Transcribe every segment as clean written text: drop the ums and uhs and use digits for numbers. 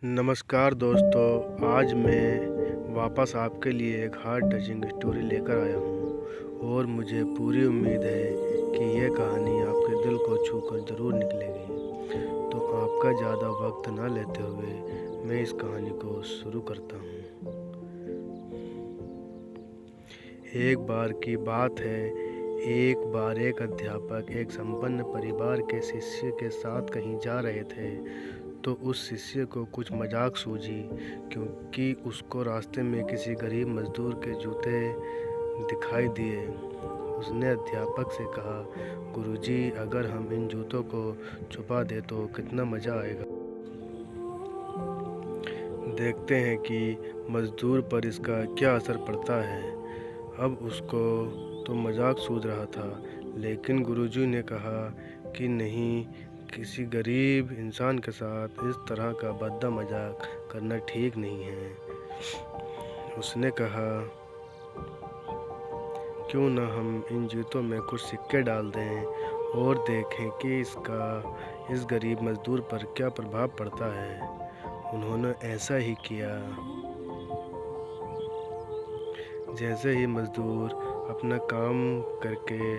नमस्कार दोस्तों, आज मैं वापस आपके लिए एक हार्ट टचिंग स्टोरी लेकर आया हूँ और मुझे पूरी उम्मीद है कि यह कहानी आपके दिल को छूकर ज़रूर निकलेगी। तो आपका ज़्यादा वक्त ना लेते हुए मैं इस कहानी को शुरू करता हूँ। एक बार की बात है, एक बार एक अध्यापक एक संपन्न परिवार के शिष्य के साथ कहीं जा रहे थे। तो उस शिष्य को कुछ मजाक सूझी, क्योंकि उसको रास्ते में किसी गरीब मजदूर के जूते दिखाई दिए। उसने अध्यापक से कहा, गुरुजी, अगर हम इन जूतों को छुपा दें तो कितना मज़ा आएगा। देखते हैं कि मजदूर पर इसका क्या असर पड़ता है। अब उसको तो मजाक सूझ रहा था, लेकिन गुरुजी ने कहा कि नहीं, किसी गरीब इंसान के साथ इस तरह का भद्दा मजाक करना ठीक नहीं है। उसने कहा, क्यों न हम इन जूतों में कुछ सिक्के डाल दें और देखें कि इसका इस गरीब मजदूर पर क्या प्रभाव पड़ता है। उन्होंने ऐसा ही किया। जैसे ही मजदूर अपना काम करके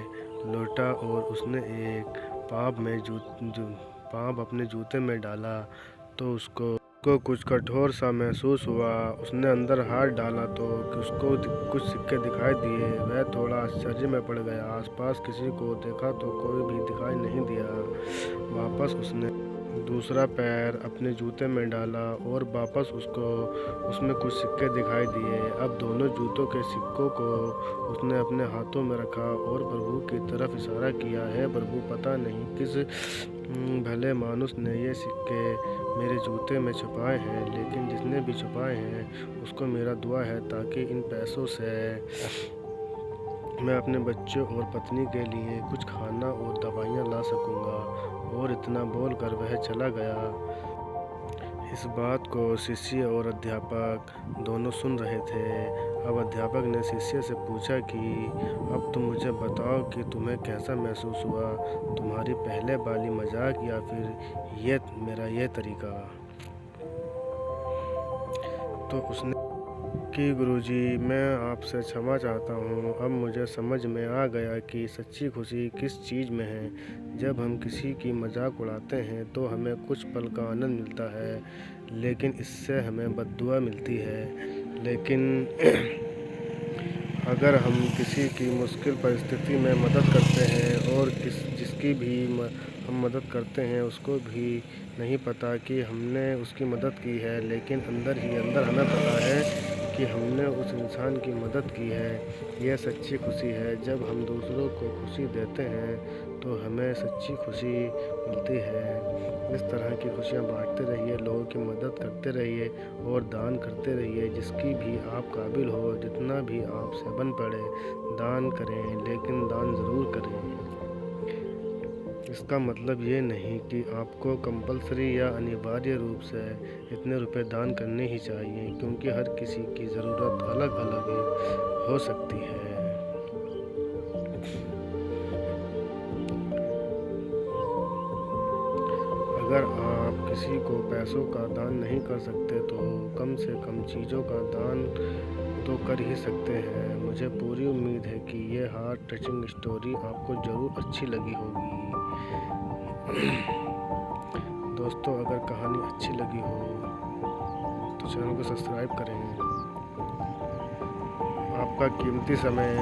लौटा और उसने एक पाँव अपने जूते में डाला तो उसको कुछ कठोर सा महसूस हुआ। उसने अंदर हाथ डाला तो उसको कुछ सिक्के दिखाई दिए। वह थोड़ा आश्चर्य में पड़ गया। आसपास किसी को देखा तो कोई भी दिखाई नहीं दिया। वापस उसने दूसरा पैर अपने जूते में डाला और वापस उसको उसमें कुछ सिक्के दिखाई दिए। अब दोनों जूतों के सिक्कों को उसने अपने हाथों में रखा और प्रभु की तरफ इशारा किया, है प्रभु, पता नहीं किस भले मानुस ने ये सिक्के मेरे जूते में छुपाए हैं, लेकिन जिसने भी छुपाए हैं उसको मेरा दुआ है, ताकि इन पैसों से मैं अपने बच्चों और पत्नी के लिए कुछ खाना और दवाइयाँ ला सकूँगा। और इतना बोलकर वह चला गया। इस बात को शिष्य और अध्यापक दोनों सुन रहे थे। अब अध्यापक ने शिष्य से पूछा कि अब तुम मुझे बताओ कि तुम्हें कैसा महसूस हुआ, तुम्हारी पहले वाली मजाक या फिर मेरा ये तरीका। तो उसने कि गुरुजी, मैं आपसे क्षमा चाहता हूँ। अब मुझे समझ में आ गया कि सच्ची खुशी किस चीज़ में है। जब हम किसी की मजाक उड़ाते हैं तो हमें कुछ पल का आनंद मिलता है, लेकिन इससे हमें बद्दुआ मिलती है। लेकिन अगर हम किसी की मुश्किल परिस्थिति में मदद करते हैं और जिसकी भी हम मदद करते हैं उसको भी नहीं पता कि हमने उसकी मदद की है, लेकिन अंदर ही अंदर हमें पता है कि हमने उस इंसान की मदद की है। यह सच्ची खुशी है। जब हम दूसरों को खुशी देते हैं तो हमें सच्ची खुशी मिलती है। इस तरह की खुशियाँ बांटते रहिए, लोगों की मदद करते रहिए और दान करते रहिए। जिसकी भी आप काबिल हो, जितना भी आपसे बन पड़े, दान करें, लेकिन दान ज़रूर करें। इसका मतलब ये नहीं कि आपको कंपल्सरी या अनिवार्य रूप से इतने रुपए दान करने ही चाहिए, क्योंकि हर किसी की ज़रूरत अलग अलग हो सकती है। अगर आप किसी को पैसों का दान नहीं कर सकते तो कम से कम चीज़ों का दान तो कर ही सकते हैं। मुझे पूरी उम्मीद है कि ये हार्ट टचिंग स्टोरी आपको ज़रूर अच्छी लगी होगी। दोस्तों, अगर कहानी अच्छी लगी हो तो चैनल को सब्सक्राइब करें। आपका कीमती समय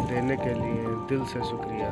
देने के लिए दिल से शुक्रिया।